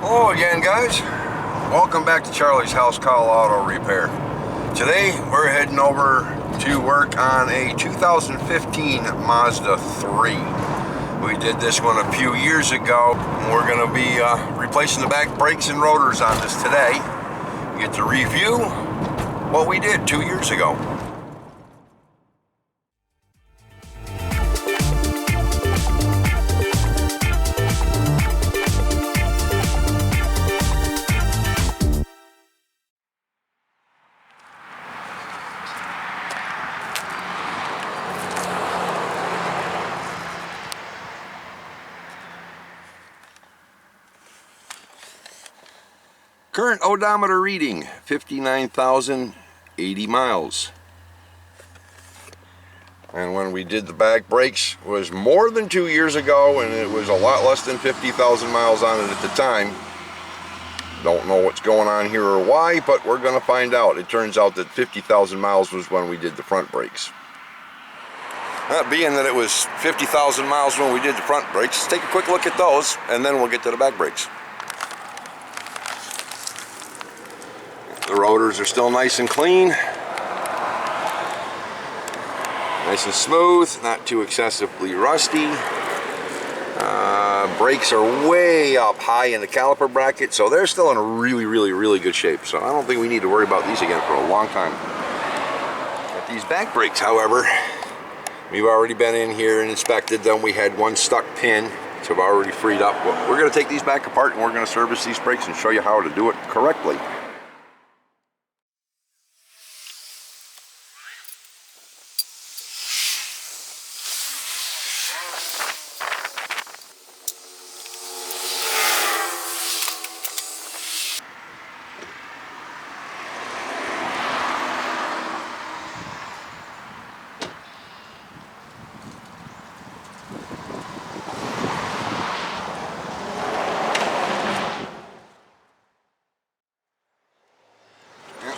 Hello again, guys. Welcome back to Charlie's House Call Auto Repair. Today we're heading over to work on a 2015 Mazda 3. We did this one a few years ago. We're going to be replacing the back brakes and rotors on this today. Get to review what we did 2 years ago. Current odometer reading, 59,080 miles. And when we did the back brakes was more than 2 years ago, and it was a lot less than 50,000 miles on it at the time. Don't know what's going on here or why, but we're going to find out. It turns out that 50,000 miles was when we did the front brakes. That being that it was 50,000 miles when we did the front brakes, let's take a quick look at those, and then we'll get to the back brakes. The rotors are still nice and clean, nice and smooth, not too excessively rusty. Brakes are way up high in the caliper bracket, so they're still in a really good shape. So I don't think we need to worry about these again for a long time. But these back brakes, however, we've already been in here and inspected them. We had one stuck pin, so I've already freed up. We're going to take these back apart and we're going to service these brakes and show you how to do it correctly.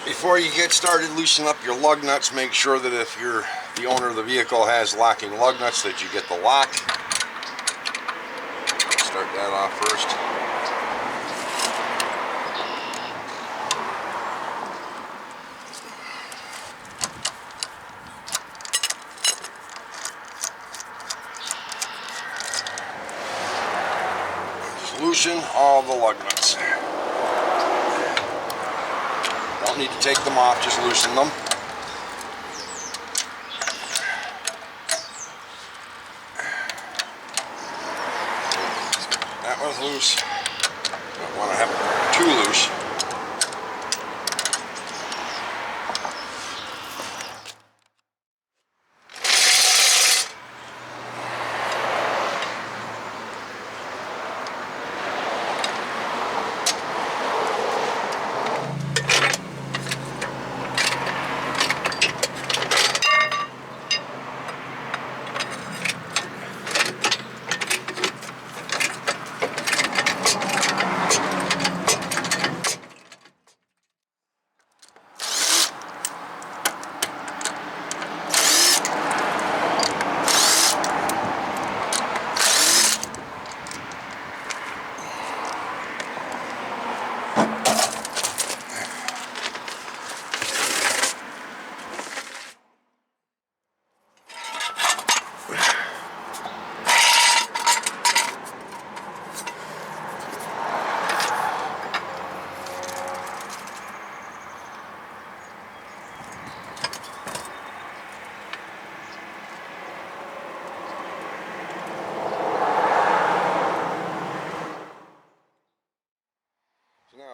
Before you get started, loosen up your lug nuts. Make sure that if you're the owner of the vehicle has locking lug nuts, that you get the lock. Start that off first. Just loosen all the lug nuts. Don't need to take them off, just loosen them. That one's loose. Don't want to have it too loose.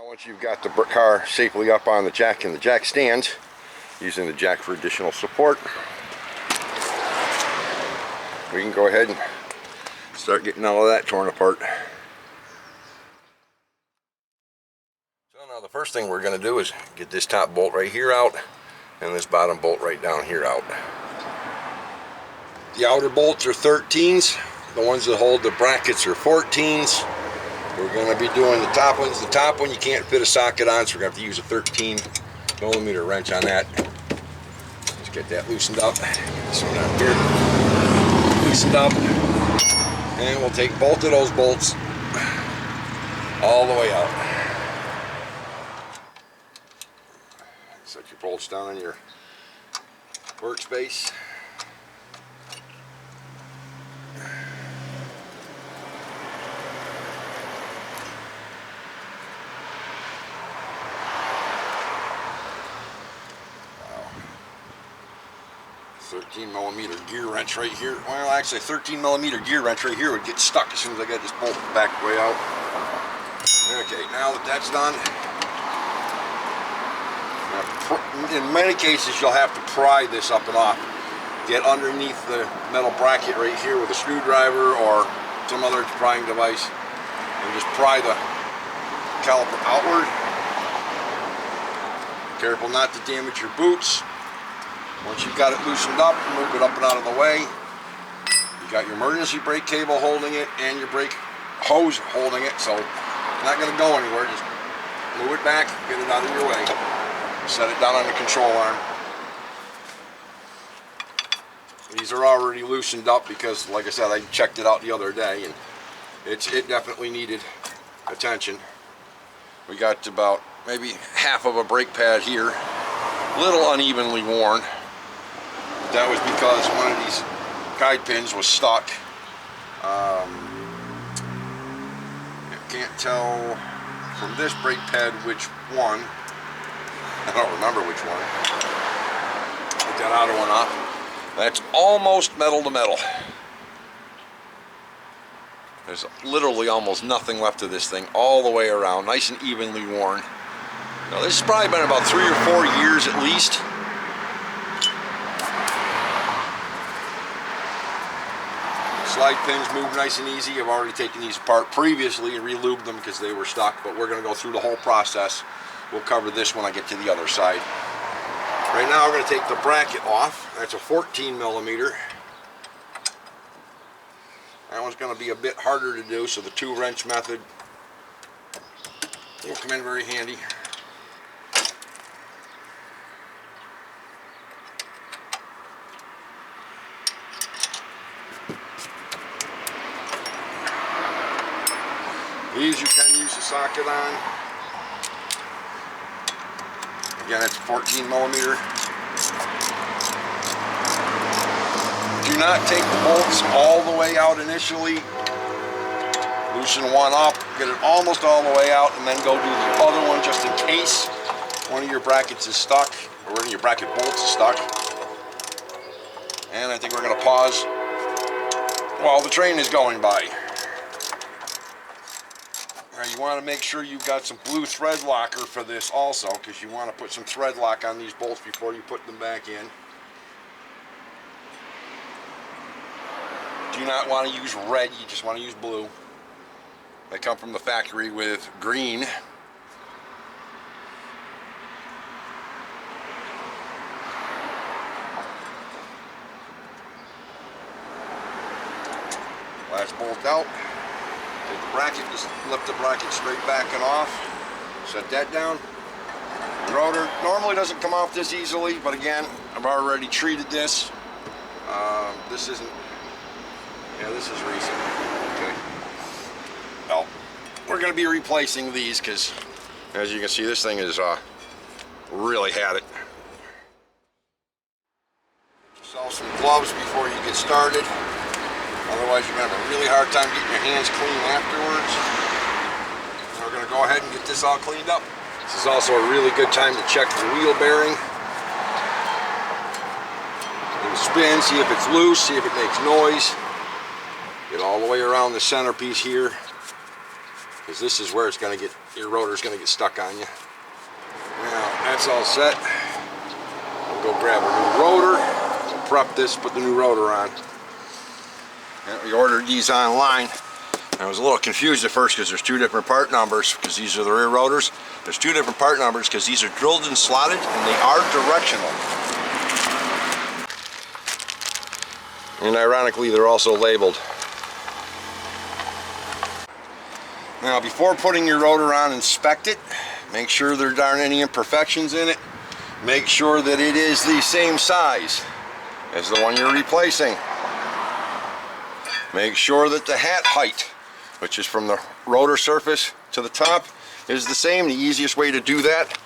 Once you've got the car safely up on the jack and the jack stands, using the jack for additional support, we can go ahead and start getting all of that torn apart. So now the first thing we're going to do is get this top bolt right here out and this bottom bolt right down here out. The outer bolts are 13s, the ones that hold the brackets are 14s. We're going to be doing the top ones. The top one you can't fit a socket on, so we're going to have to use a 13mm wrench on that. Let's get that loosened up. Get this one out here loosened up. And we'll take both of those bolts all the way out. Set your bolts down on your workspace. Wow. 13mm gear wrench right here. Well, actually, a 13mm gear wrench right here would get stuck as soon as I get this bolt back way out. Okay, now that that's done, in many cases you'll have to pry this up and off. Get underneath the metal bracket right here with a screwdriver or some other prying device and just pry the caliper outward. Careful not to damage your boots. Once you've got it loosened up, move it up and out of the way. You got your emergency brake cable holding it and your brake hose holding it, so it's not going to go anywhere. Just move it back, get it out of your way. Set it down on the control arm. These are already loosened up because, like I said, I checked it out the other day and it definitely needed attention. We got about maybe half of a brake pad here, a little unevenly worn. That was because one of these guide pins was stuck. I can't tell from this brake pad which one. I don't remember which one. Take that outer one off. That's almost metal to metal. There's literally almost nothing left of this thing all the way around, nice and evenly worn. Now this has probably been about 3 or 4 years at least. Slide pins move nice and easy. I've already taken these apart previously and re-lubed them because they were stuck, but we're going to go through the whole process. We'll cover this when I get to the other side. Right now we're going to take the bracket off. That's a 14mm. That one's going to be a bit harder to do, so the 2-wrench method will come in very handy. These you can use a socket on. Again, it's 14mm. Do not take the bolts all the way out initially. Loosen one up, get it almost all the way out, and then go do the other one just in case one of your brackets is stuck, or one of your bracket bolts is stuck. And I think we're going to pause while the train is going by. Now you want to make sure you've got some blue thread locker for this also, because you want to put some thread lock on these bolts before you put them back in. Do not want to use red, you just want to use blue. They come from the factory with green. Last bolt out. Take the bracket, just lift the bracket straight back and off. Set that down. The rotor normally doesn't come off this easily, but again, I've already treated this. This isn't, yeah, this is recent. Okay. Well, we're going to be replacing these because, as you can see, this thing is really had it. Yourself some gloves before you get started. Otherwise, you're going to have a really hard time getting your hands clean afterwards. So we're going to go ahead and get this all cleaned up. This is also a really good time to check the wheel bearing. And spin, see if it's loose, see if it makes noise. Get all the way around the centerpiece here, because this is where it's going to get, your rotor's going to get stuck on you. Now, that's all set. We'll go grab a new rotor. We'll prep this, put the new rotor on. And we ordered these online. I was a little confused at first because there's 2 different part numbers, because these are the rear rotors. There's 2 different part numbers because these are drilled and slotted and they are directional. And ironically, they're also labeled. Now, before putting your rotor on, inspect it. Make sure there aren't any imperfections in it. Make sure that it is the same size as the one you're replacing. Make sure that the hat height, which is from the rotor surface to the top is the same. The easiest way to do that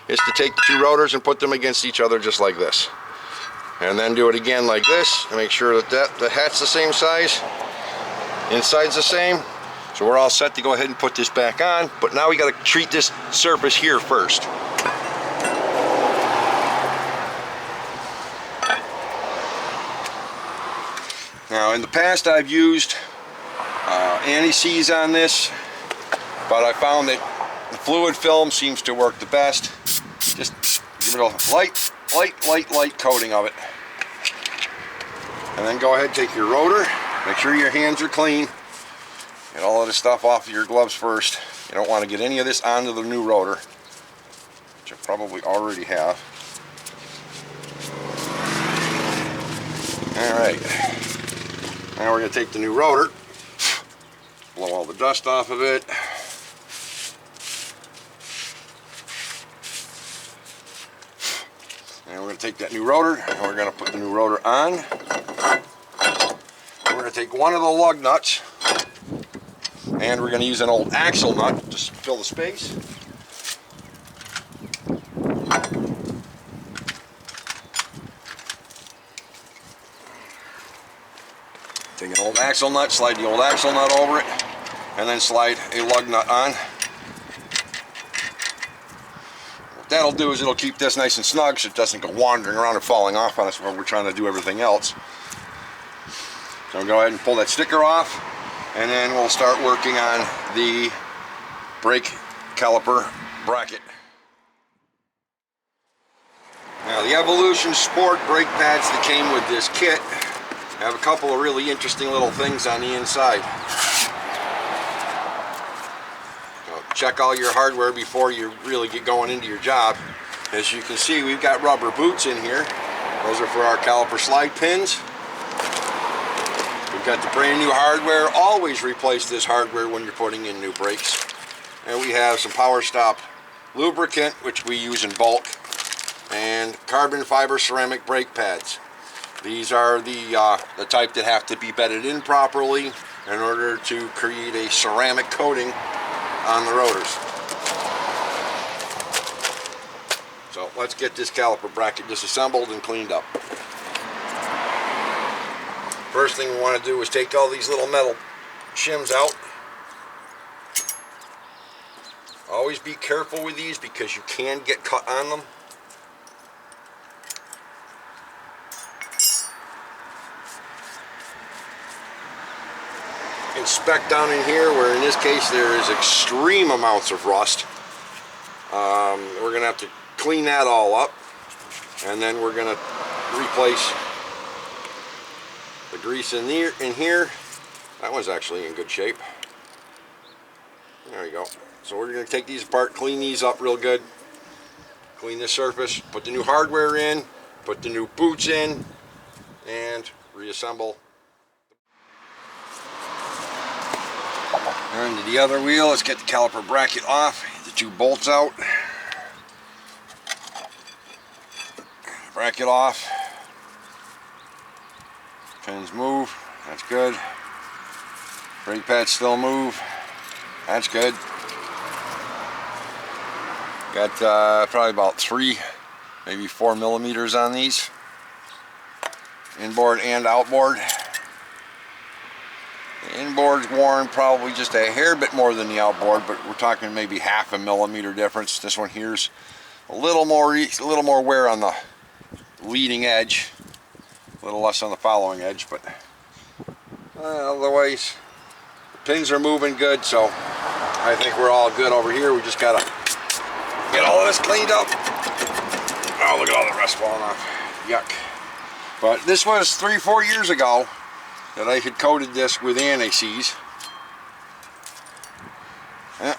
is to take the two rotors and put them against each other just like this. And then do it again like this and make sure that the hat's the same size, inside's the same. So we're all set to go ahead and put this back on, but now we got to treat this surface here first. Now in the past I've used antiseize on this, but I found that the fluid film seems to work the best. Just give it a light coating of it. And then go ahead and take your rotor, make sure your hands are clean. Get all of this stuff off of your gloves first. You don't want to get any of this onto the new rotor, which I probably already have. Alright, now we're going to take the new rotor, blow all the dust off of it. And we're going to take that new rotor and we're going to put the new rotor on. We're going to take one of the lug nuts and we're going to use an old axle nut to fill the space. Take an old axle nut, slide the old axle nut over it, and then slide a lug nut on. What that'll do is it'll keep this nice and snug so it doesn't go wandering around and falling off on us while we're trying to do everything else. So I'll go ahead and pull that sticker off, and then we'll start working on the brake caliper bracket. Now the Evolution Sport brake pads that came with this kit have a couple of really interesting little things on the inside. So check all your hardware before you really get going into your job. As you can see, we've got rubber boots in here. Those are for our caliper slide pins. We've got the brand new hardware. Always replace this hardware when you're putting in new brakes. And we have some Power Stop lubricant, which we use in bulk, and carbon fiber ceramic brake pads. These are the type that have to be bedded in properly in order to create a ceramic coating on the rotors. So let's get this caliper bracket disassembled and cleaned up. First thing we want to do is take all these little metal shims out. Always be careful with these because you can get cut on them. Inspect down in here, where in this case there is extreme amounts of rust. We're going to have to clean that all up, and then we're going to replace the grease in here. That one's actually in good shape. There you go. So we're going to take these apart, clean these up real good, clean this surface, put the new hardware in, put the new boots in, and reassemble. Turn to the other wheel. Let's get the caliper bracket off, get the two bolts out, bracket off. Pins move, that's good. Brake pads still move, that's good. Got probably about 3, maybe 4 millimeters on these, inboard and outboard. The inboard's worn probably just a hair bit more than the outboard, but we're talking maybe half a millimeter difference. This one here's a little more wear on the leading edge, a little less on the following edge, but otherwise the pins are moving good, so I think we're all good over here. We just gotta get all of this cleaned up. Oh, look at all the rust falling off. Yuck. But this was 3-4 years ago that I had coated this with antiseize. Yeah.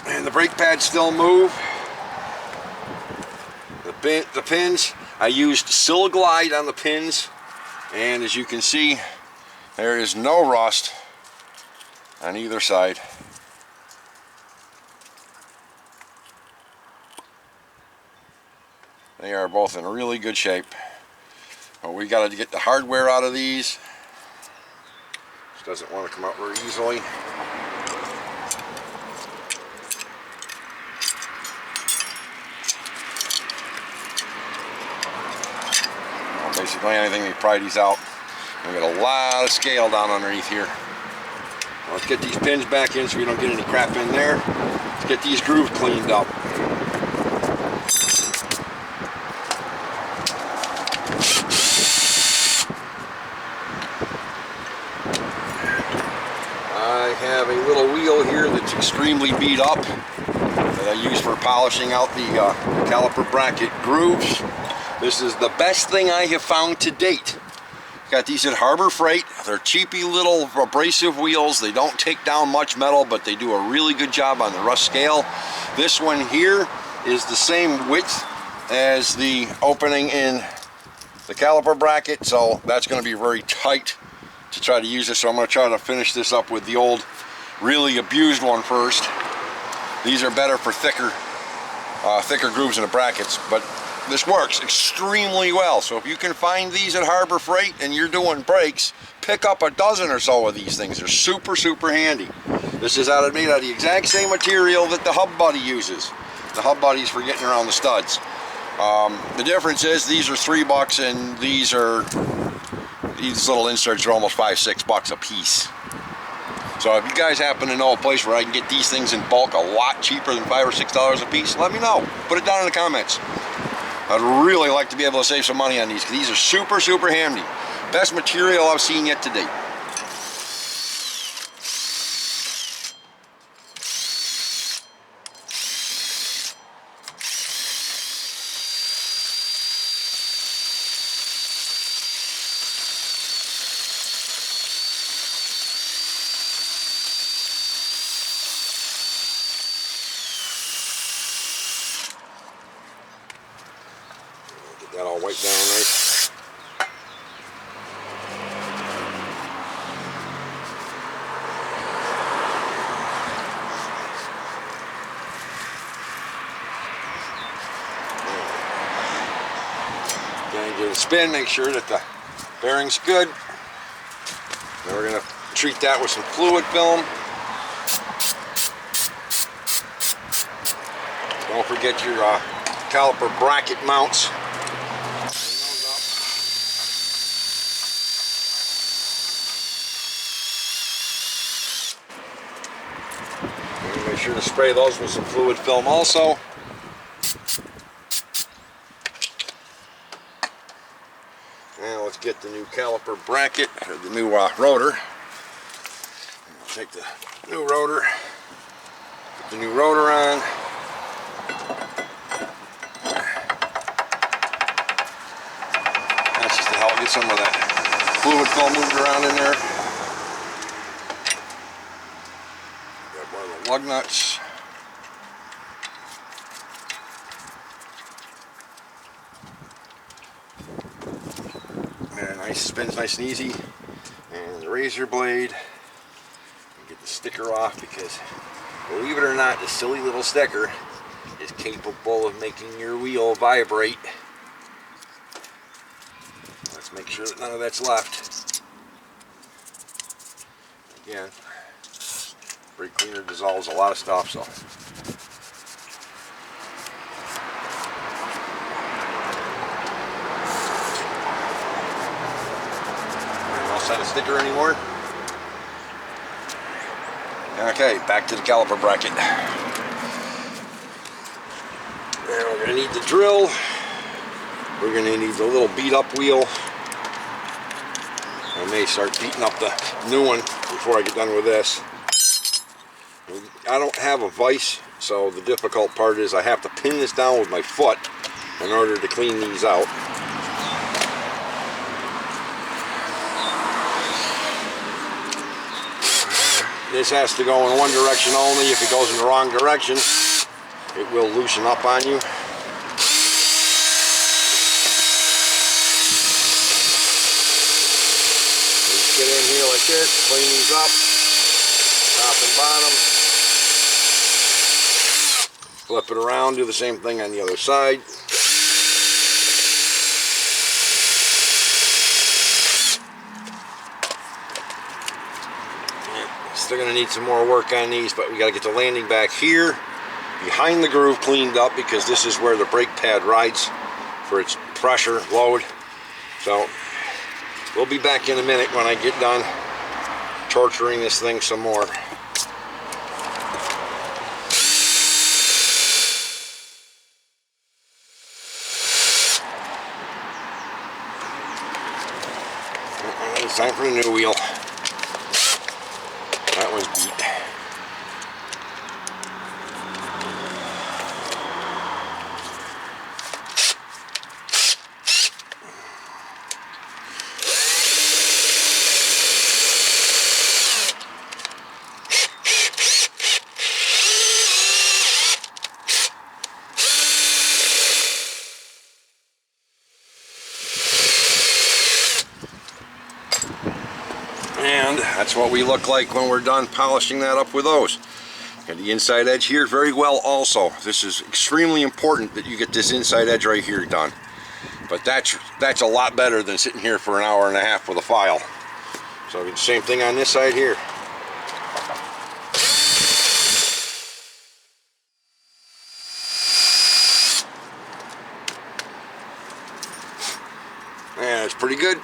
And the brake pads still move. The pins, I used Siliglide on the pins, and as you can see, there is no rust on either side. They are both in really good shape. But we got to get the hardware out of these. This doesn't want to come out very easily. basically anything to pry these out. We got a lot of scale down underneath here. Let's get these pins back in so we don't get any crap in there. Let's get these grooves cleaned up. I have a little wheel here that's extremely beat up that I use for polishing out the caliper bracket grooves. This is the best thing I have found to date. Got these at Harbor Freight. They're cheapy little abrasive wheels. They don't take down much metal, but they do a really good job on the rust scale. This one here is the same width as the opening in the caliper bracket, so that's going to be very tight to try to use this. So I'm going to try to finish this up with the old, really abused one first. These are better for thicker grooves in the brackets, but this works extremely well. So if you can find these at Harbor Freight and you're doing brakes, pick up a dozen or so of these things. They're super, super handy. This is made out of the exact same material that the Hub Buddy uses. The Hub Buddy's for getting around the studs. The difference is these are $3 and these little inserts are almost $5-6 a piece. So if you guys happen to know a place where I can get these things in bulk a lot cheaper than $5 or $6 a piece, let me know. Put it down in the comments. I'd really like to be able to save some money on these, because these are super, super handy. Best material I've seen yet to date. That all wiped down nice. Gonna give it a spin, make sure that the bearing's good. Then we're gonna treat that with some fluid film. Don't forget your caliper bracket mounts. Make sure to spray those with some fluid film also. Now let's get the new caliper bracket, or the new rotor. I'll take the new rotor, put the new rotor on. That's just to help get some of that fluid film moved around in there. Lug nuts. And nice, spins nice and easy. And the razor blade. Get the sticker off, because believe it or not, this silly little sticker is capable of making your wheel vibrate. Let's make sure that none of that's left. Again, brake cleaner dissolves a lot of stuff, so. Don't set a sticker anymore. Okay, back to the caliper bracket. And we're going to need the drill. We're going to need the little beat up wheel. I may start beating up the new one before I get done with this. I don't have a vise, so the difficult part is I have to pin this down with my foot in order to clean these out. This has to go in one direction only. If it goes in the wrong direction, it will loosen up on you. Just get in here like this, clean these up, top and bottom. Flip it around, do the same thing on the other side. Still going to need some more work on these, but we got to get the landing back here behind the groove cleaned up, because this is where the brake pad rides for its pressure load. So we'll be back in a minute when I get done torturing this thing some more. It's time for the new wheel. That one's beat. And that's what we look like when we're done polishing that up with those. And the inside edge here very well also. This is extremely important that you get this inside edge right here done. But that's a lot better than sitting here for an hour and a half with a file. So the same thing on this side here. Yeah, it's pretty good.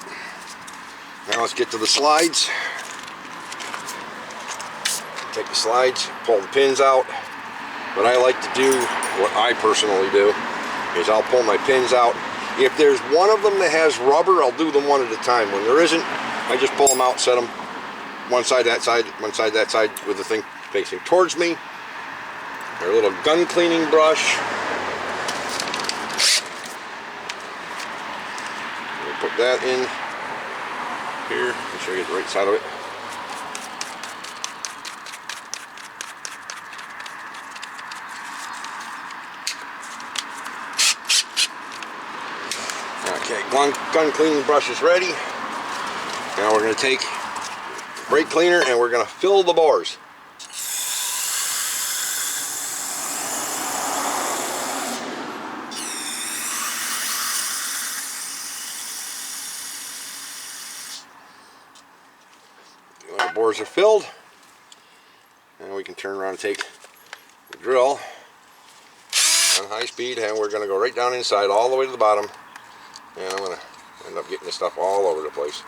Now let's get to the slides. Take the slides, pull the pins out. What I like to do, what I personally do, is I'll pull my pins out. If there's one of them that has rubber, I'll do them one at a time. When there isn't, I just pull them out, set them one side, that side, with the thing facing towards me. Our little gun cleaning brush. We'll put that in here. Make sure I get the right side of it. Okay, gun cleaning brush is ready. Now we're going to take brake cleaner and we're going to fill the bores. When the bores are filled, and we can turn around and take the drill on high speed, and we're going to go right down inside all the way to the bottom. And I'm going to end up getting this stuff all over the place.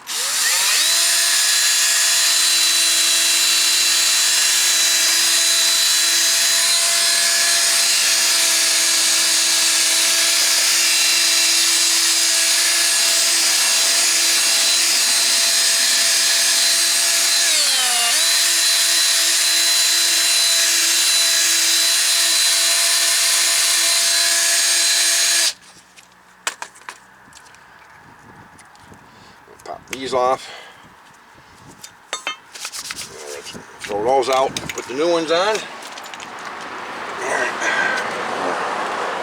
Pop these off. Let's throw those out, put the new ones on.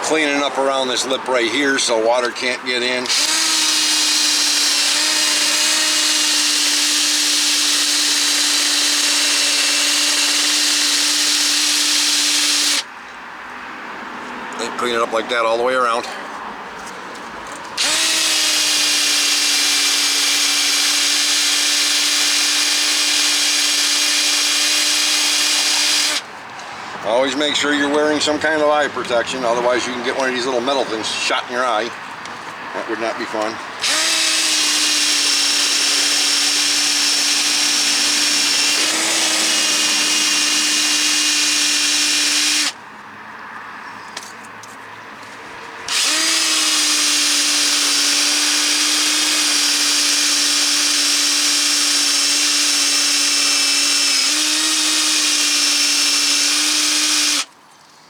Cleaning up around this lip right here so water can't get in. Then clean it up like that all the way around. Always make sure you're wearing some kind of eye protection, otherwise you can get one of these little metal things shot in your eye. That would not be fun.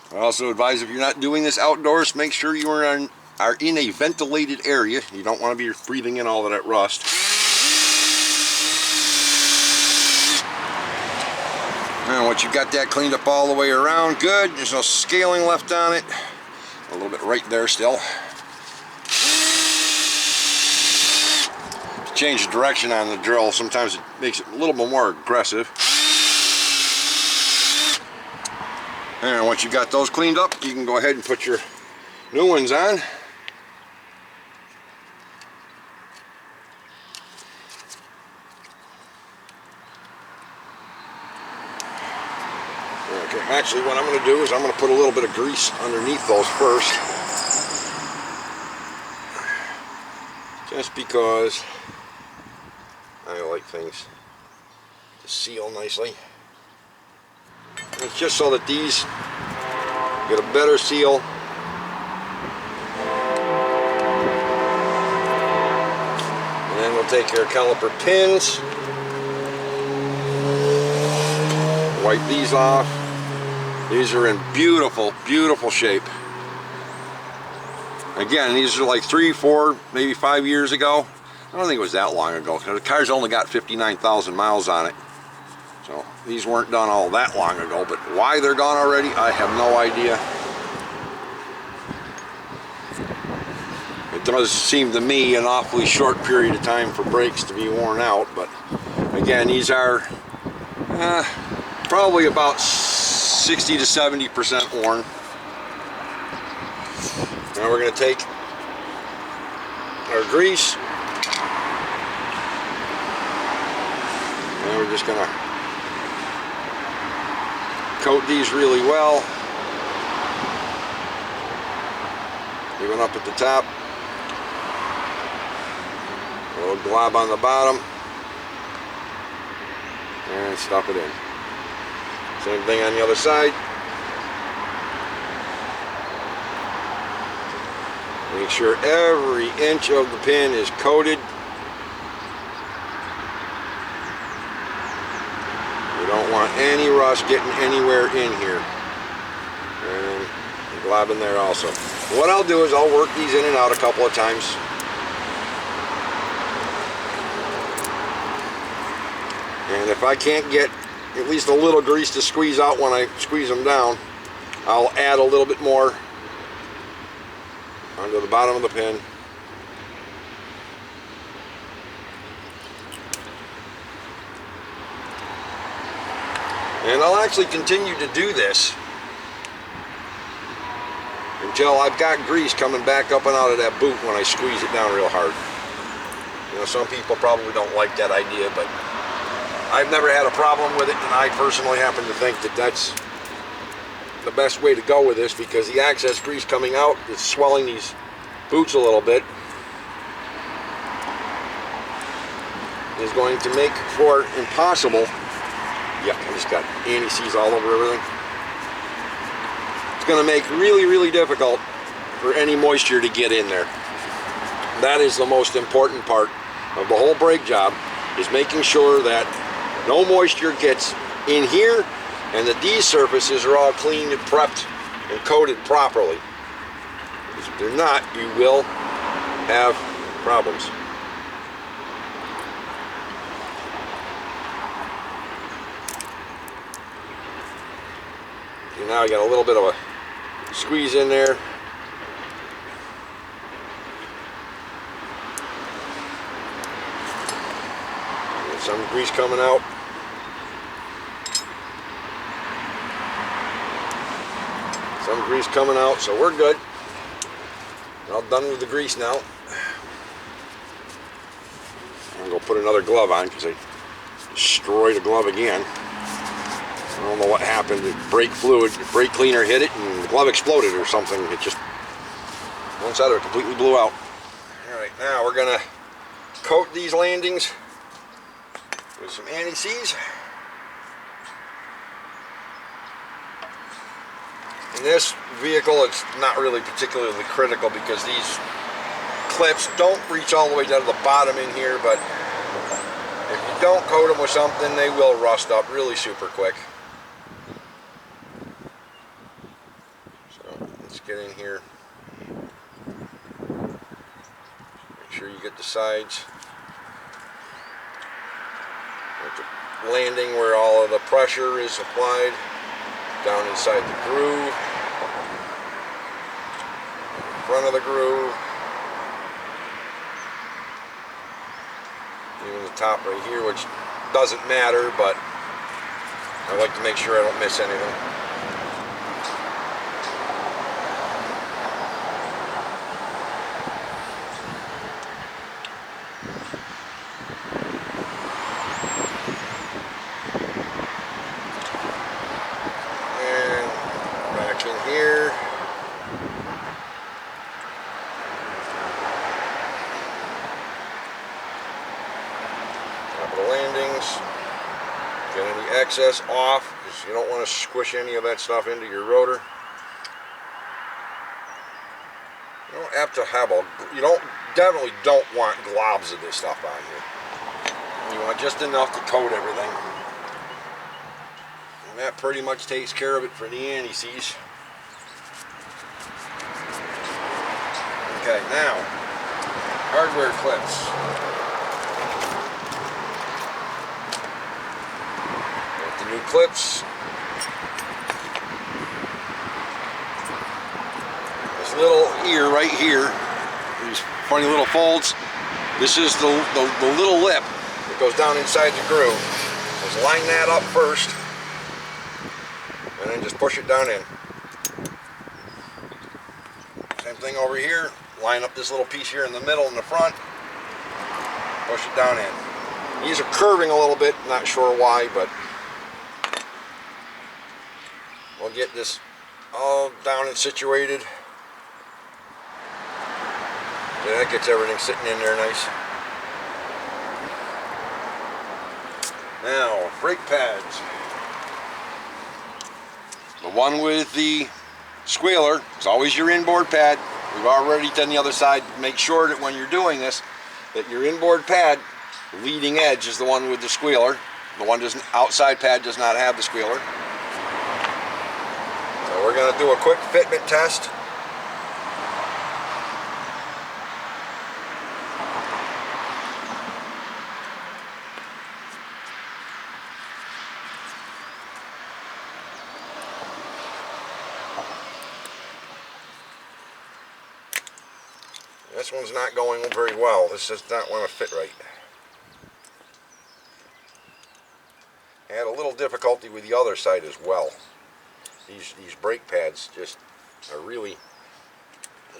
I also advise, if you're not doing this outdoors, make sure you are in a ventilated area. You don't want to be breathing in all of that rust. And once you've got that cleaned up all the way around, good. There's no scaling left on it. A little bit right there still. Change the direction on the drill. Sometimes it makes it a little bit more aggressive. And once you got those cleaned up, you can go ahead and put your new ones on. Okay, actually what I'm going to do is I'm going to put a little bit of grease underneath those first. just because I like things to seal nicely. And it's just so that these get a better seal. And then we'll take our caliper pins, wipe these off. These are in beautiful, beautiful shape. Again, these are like 3, 4, maybe 5 years ago. I don't think it was that long ago. The car's only got 59,000 miles on it. So these weren't done all that long ago, but why they're gone already, I have no idea. It does seem to me an awfully short period of time for brakes to be worn out, but again, these are probably about 60 to 70% worn. Now we're going to take our grease and we're just going to coat these really well, even up at the top, a little glob on the bottom, and stuff it in. Same thing on the other side. Make sure every inch of the pin is coated. You don't want any rust getting anywhere in here. And glob in there also. What I'll do is I'll work these in and out a couple of times. And if I can't get at least a little grease to squeeze out when I squeeze them down, I'll add a little bit more onto the bottom of the pin. And I'll actually continue to do this until I've got grease coming back up and out of that boot when I squeeze it down real hard. You know, some people probably don't like that idea, but I've never had a problem with it, and I personally happen to think that that's the best way to go with this, because the excess grease coming out is swelling these boots a little bit, is going to make for impossible. Yeah, I just got antiseize all over everything. It's going to make really, really difficult for any moisture to get in there. That is the most important part of the whole brake job, is making sure that no moisture gets in here and that these surfaces are all cleaned and prepped and coated properly. Because if they're not, you will have problems. And now I got a little bit of a squeeze in there. And some grease coming out. Some grease coming out, so we're good. We're all done with the grease now. I'm going to put another glove on because I destroyed a glove again. I don't know what happened. The brake fluid, the brake cleaner hit it and the glove exploded or something. It just, one side of it completely blew out. Alright, now we're going to coat these landings with some antiseize. In this vehicle, it's not really particularly critical because these clips don't reach all the way down to the bottom in here, but if you don't coat them with something, they will rust up really super quick. So let's get in here. Make sure you get the sides. At the landing where all of the pressure is applied, down inside the groove, front of the groove, even the top right here, which doesn't matter, but I like to make sure I don't miss anything. Here. excess off, because you don't want to squish any of that stuff into your rotor. You don't have to have definitely don't want globs of this stuff on here. You want just enough to coat everything. And that pretty much takes care of it for the antiseize. Okay, now, hardware clips. With the new clips. This little ear right here, these funny little folds, this is the little lip that goes down inside the groove. Just line that up first, and then just push it down in. Same thing over here. Line up this little piece here in the middle in the front, push it down in. These are curving a little bit, not sure why, but we'll get this all down and situated. Yeah, that gets everything sitting in there nice. Now, brake pads. The one with the squealer is always your inboard pad. We've already done the other side. Make sure that when you're doing this, that your inboard pad, the leading edge, is the one with the squealer. The one outside pad does not have the squealer. So we're going to do a quick fitment test. This one's not going very well. This does not want to fit right. I had a little difficulty with the other side as well. These brake pads just are really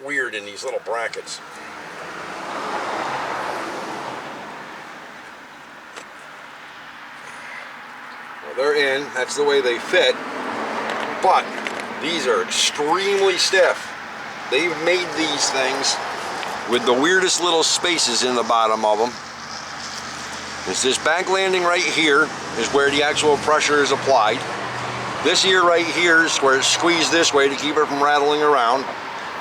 weird in these little brackets. Well, they're in. That's the way they fit. But these are extremely stiff. They've made these things with the weirdest little spaces in the bottom of them. It's this back landing right here is where the actual pressure is applied. This ear right here is where it's squeezed this way to keep it from rattling around.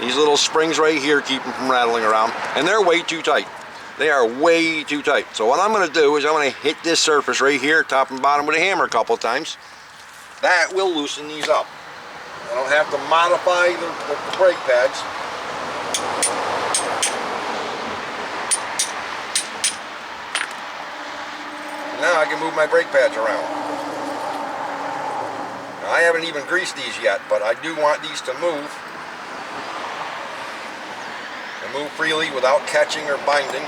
These little springs right here keep them from rattling around, and they're way too tight. They are way too tight. So what I'm going to do is I'm going to hit this surface right here, top and bottom, with a hammer a couple of times. That will loosen these up. I don't have to modify the brake pads. Now I can move my brake pads around. Now, I haven't even greased these yet, but I do want these to move. And move freely without catching or binding.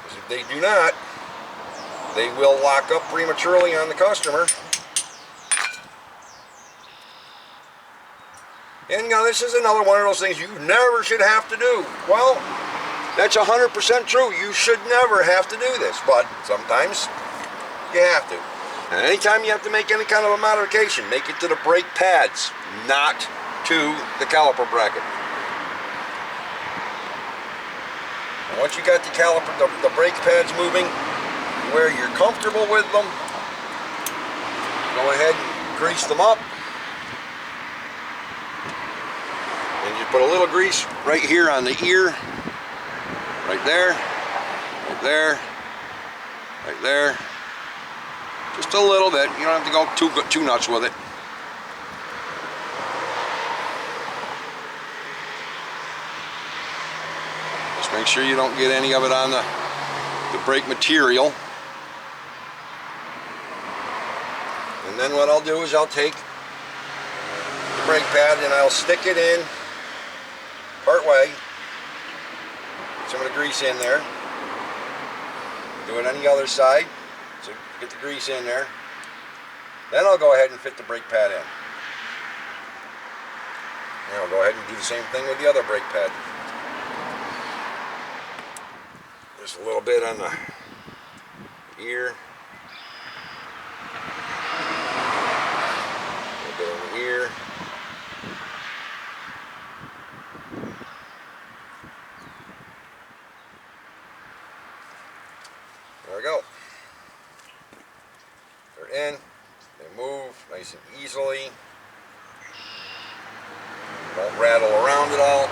Because if they do not, they will lock up prematurely on the customer. And you know, this is another one of those things you never should have to do. Well, that's 100% true. You should never have to do this, but sometimes you have to. And anytime you have to make any kind of a modification, make it to the brake pads, not to the caliper bracket. And once you got the caliper, the brake pads moving where you're comfortable with them, go ahead and grease them up. And you put a little grease right here on the ear. Right there, right there, right there. Just a little bit. You don't have to go too nuts with it. Just make sure you don't get any of it on the brake material. And then what I'll do is I'll take the brake pad and I'll stick it in part way. Some of the grease in there. Do it on the other side. So get the grease in there. Then I'll go ahead and fit the brake pad in. And I'll go ahead and do the same thing with the other brake pad. Just a little bit on the ear. A little bit on the ear. in. They move nice and easily. Don't rattle around at all.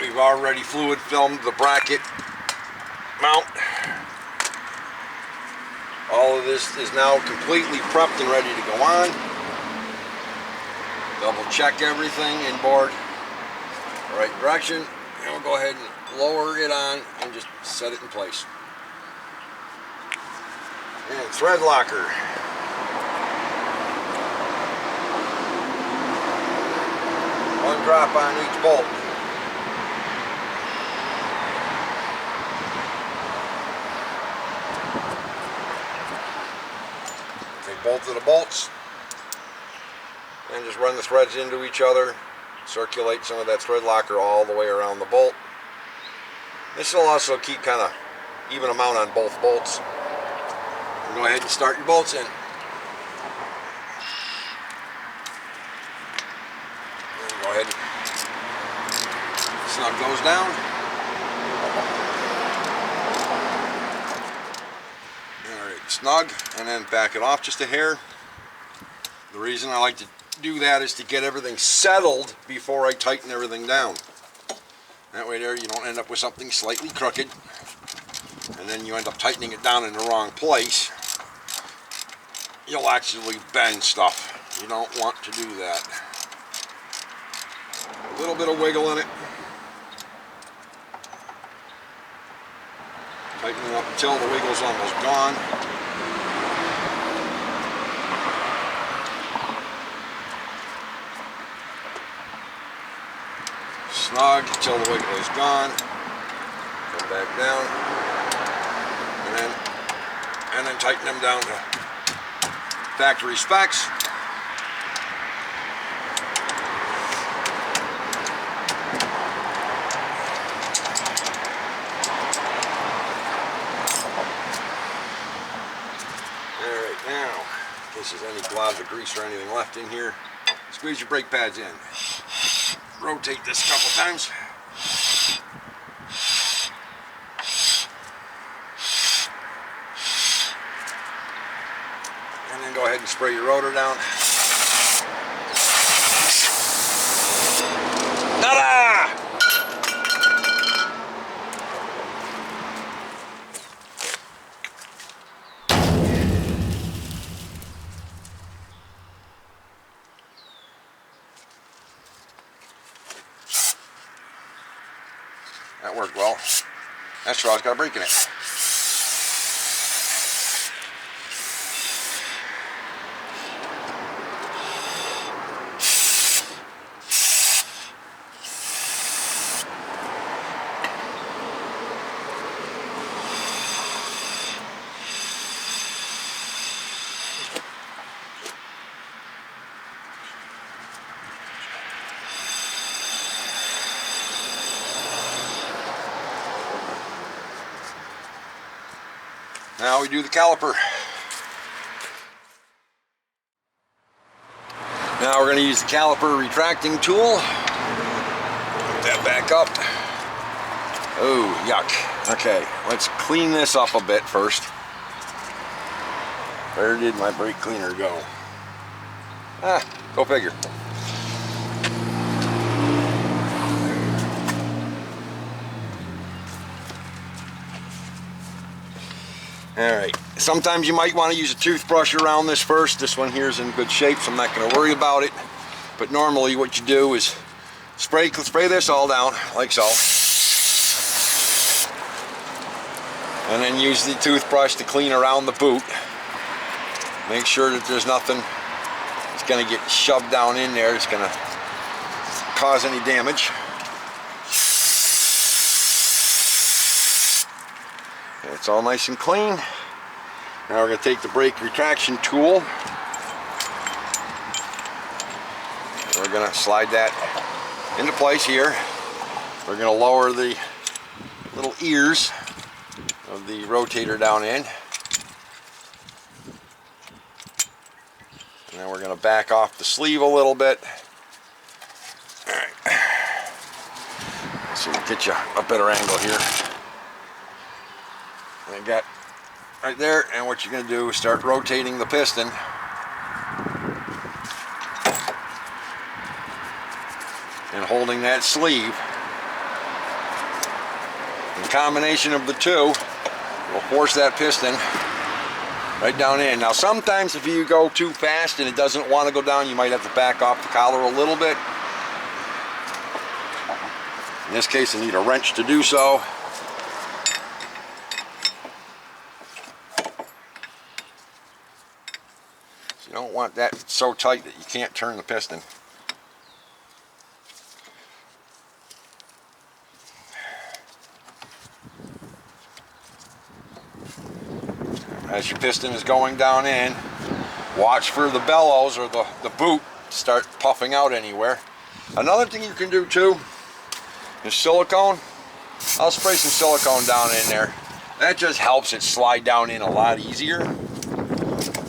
We've already fluid filmed the bracket mount. All of this is now completely prepped and ready to go on. Double check everything inboard, the right direction, and we'll go ahead and lower it on and just set it in place. And thread locker. One drop on each bolt. Take both of the bolts and just run the threads into each other. Circulate some of that thread locker all the way around the bolt. This will also keep kind of even amount on both bolts. Go ahead and start your bolts in. Go ahead and snug those down. Alright, snug, and then back it off just a hair. The reason I like to do that is to get everything settled before I tighten everything down. That way there you don't end up with something slightly crooked and then you end up tightening it down in the wrong place. You'll actually bend stuff. You don't want to do that. A little bit of wiggle in it. Tighten it up until the wiggle's almost gone. Snug until the wiggle is gone. Come back down. And then tighten them down to factory specs. Alright, now, in case there's any globs of grease or anything left in here, squeeze your brake pads in. Rotate this a couple times. And then go ahead and spray your rotor down. Ta-da! That worked well. That straw's got a break in it. Now we do the caliper. Now we're going to use the caliper retracting tool. Put that back up. Oh, yuck. Okay, let's clean this up a bit first. Where did my brake cleaner go? Ah, go figure. Alright, sometimes you might want to use a toothbrush around this first. This one here is in good shape, so I'm not going to worry about it. But normally what you do is spray this all down, like so. And then use the toothbrush to clean around the boot. Make sure that there's nothing that's going to get shoved down in there that's going to cause any damage. It's all nice and clean. Now we're going to take the brake retraction tool. We're going to slide that into place here. We're going to lower the little ears of the rotator down in. And then we're going to back off the sleeve a little bit. Alright. So we'll get you a better angle here. I got right there, and what you're going to do is start rotating the piston. And holding that sleeve. The combination of the two will force that piston right down in. Now sometimes if you go too fast and it doesn't want to go down, you might have to back off the collar a little bit. In this case, I need a wrench to do so. So you don't want that so tight that you can't turn the piston. As your piston is going down in, watch for the bellows or the boot to start puffing out anywhere. Another thing you can do too is silicone. I'll spray some silicone down in there. That just helps it slide down in a lot easier.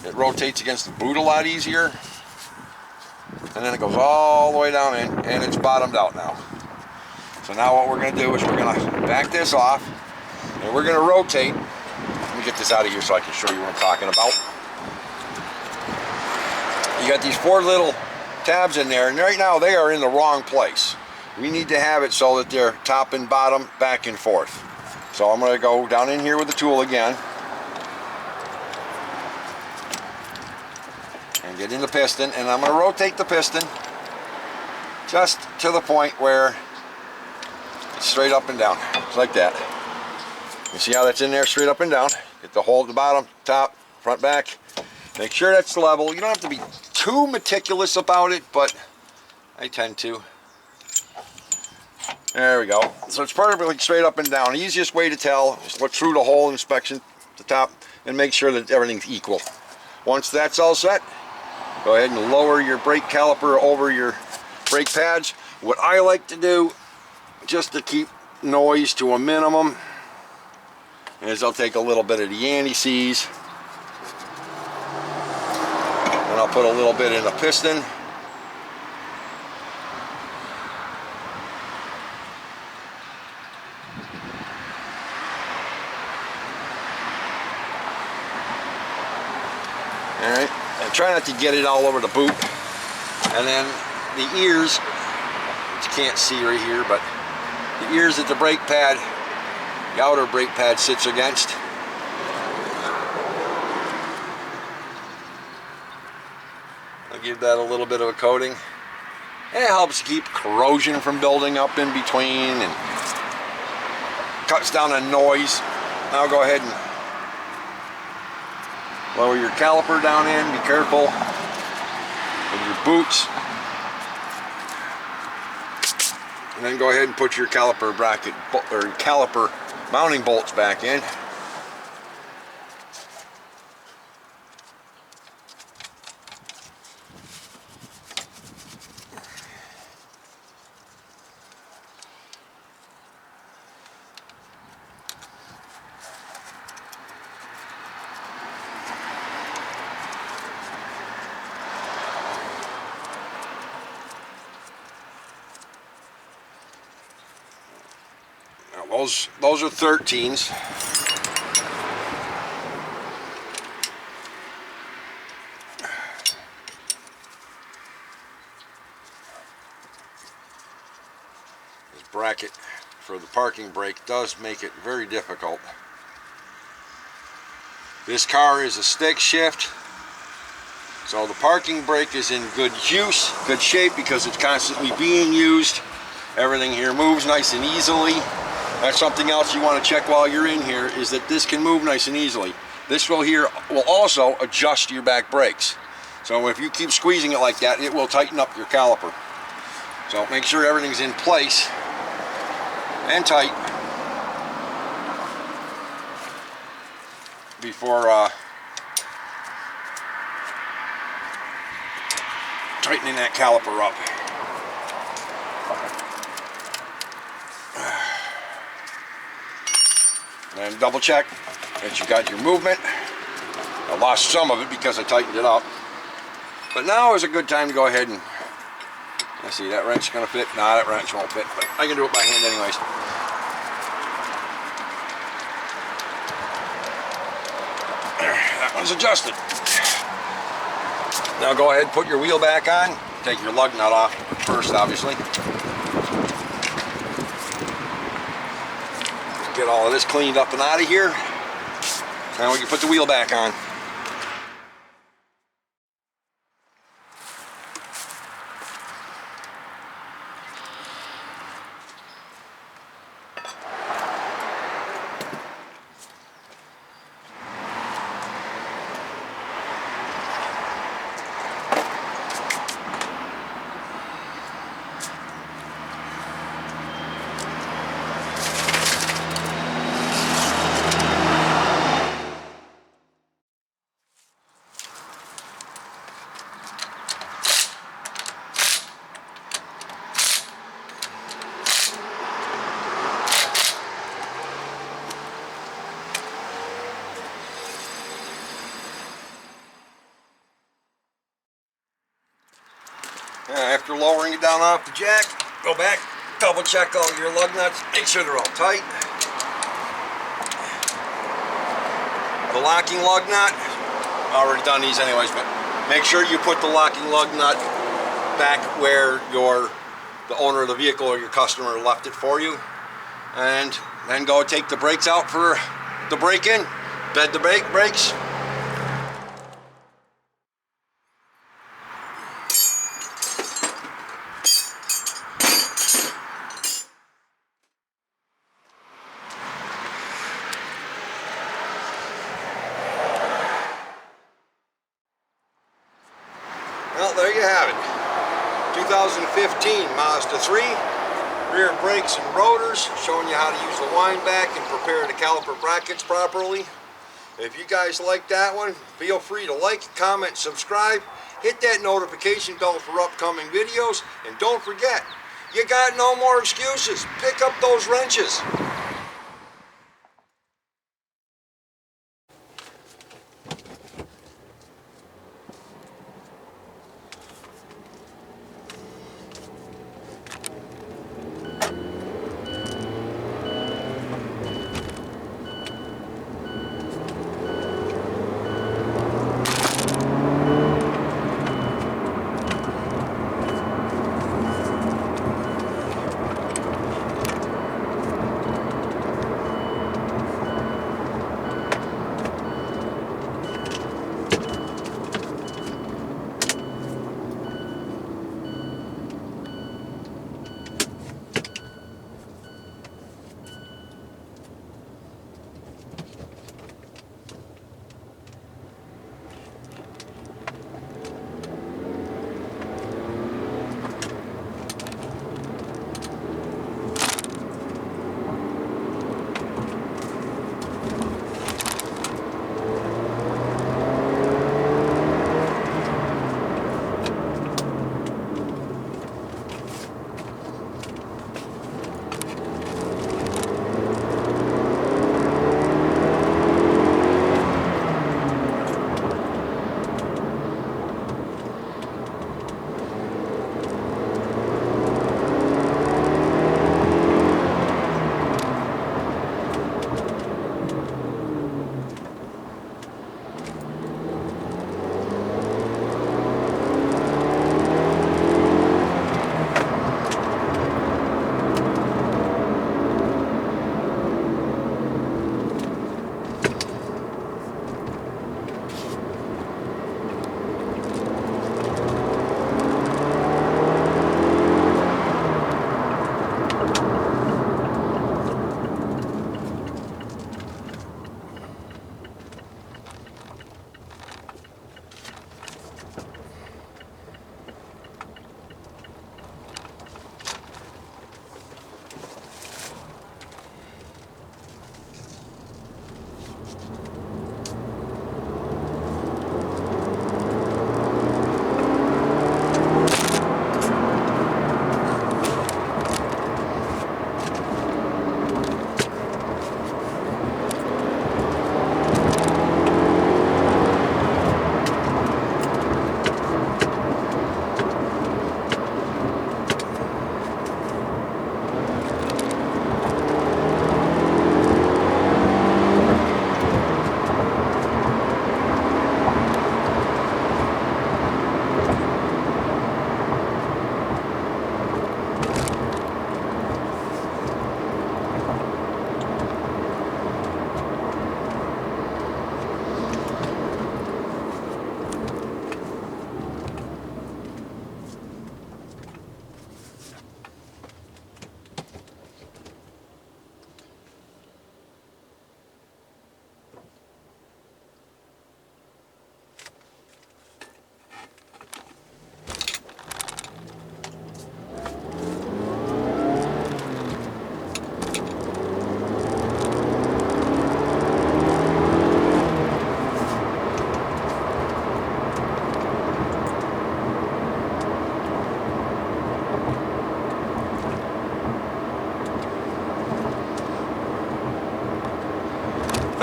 It rotates against the boot a lot easier. And then it goes all the way down in, and it's bottomed out now. So now what we're going to do is we're going to back this off, and we're going to rotate. Let me get this out of here so I can show you what I'm talking about. You got these 4 little tabs in there, and right now they are in the wrong place. We need to have it so that they're top and bottom, back and forth. So I'm going to go down in here with the tool again and get in the piston, and I'm going to rotate the piston just to the point where it's straight up and down, just like that. You see how that's in there, straight up and down. Get the hole at the bottom, top, front, back. Make sure that's level. You don't have to be too meticulous about it, but I tend to. There we go. So it's perfectly straight up and down. Easiest way to tell is look through the hole inspection at the top and make sure that everything's equal. Once that's all set, go ahead and lower your brake caliper over your brake pads. What I like to do, just to keep noise to a minimum, is I'll take a little bit of the antiseize and I'll put a little bit in the piston. Alright, and try not to get it all over the boot. And then the ears, which you can't see right here, but the ears that the brake pad, the outer brake pad sits against. I'll give that a little bit of a coating. And it helps keep corrosion from building up in between and cuts down on noise. Now go ahead and lower your caliper down in. Be careful with your boots. And then go ahead and put your caliper bracket or caliper mounting bolts back in. Those are 13s. This bracket for the parking brake does make it very difficult. This car is a stick shift, so the parking brake is in good use, good shape, because it's constantly being used. Everything here moves nice and easily. That's something else you want to check while you're in here, is that this can move nice and easily. This will also adjust your back brakes. So if you keep squeezing it like that, it will tighten up your caliper. So make sure everything's in place and tight before tightening that caliper up. And double check that you got your movement. I lost some of it because I tightened it up. But now is a good time to go ahead and, let's see, that wrench is going to fit? Nah, that wrench won't fit, but I can do it by hand anyways. That one's adjusted. Now go ahead and put your wheel back on. Take your lug nut off first, obviously. Get all of this cleaned up and out of here. Now we can put the wheel back on. After lowering it down off the jack, go back, double check all your lug nuts, make sure they're all tight. The locking lug nut, already done these anyways, but make sure you put the locking lug nut back where the owner of the vehicle or your customer left it for you. And then go take the brakes out for the break-in, bed the brakes. Well, there you have it. 2015 Mazda 3 rear brakes and rotors, showing you how to use the wind back and prepare the caliper brackets properly. If you guys like that one, feel free to like, comment, subscribe, hit that notification bell for upcoming videos, and don't forget, you got no more excuses. Pick up those wrenches.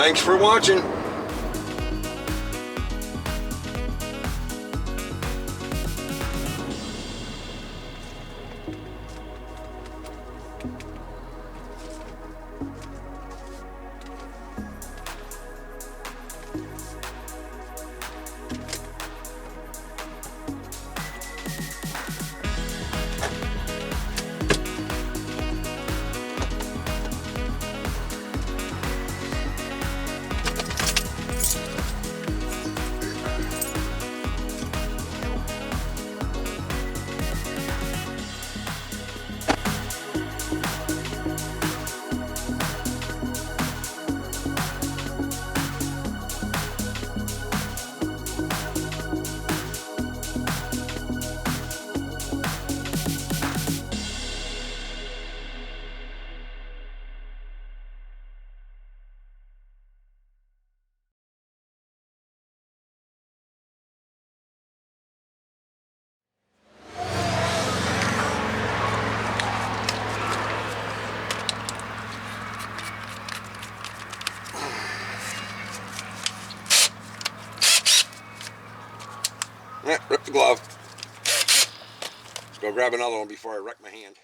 Thanks for watching. Rip the glove. Let's go grab another one before I wreck my hand.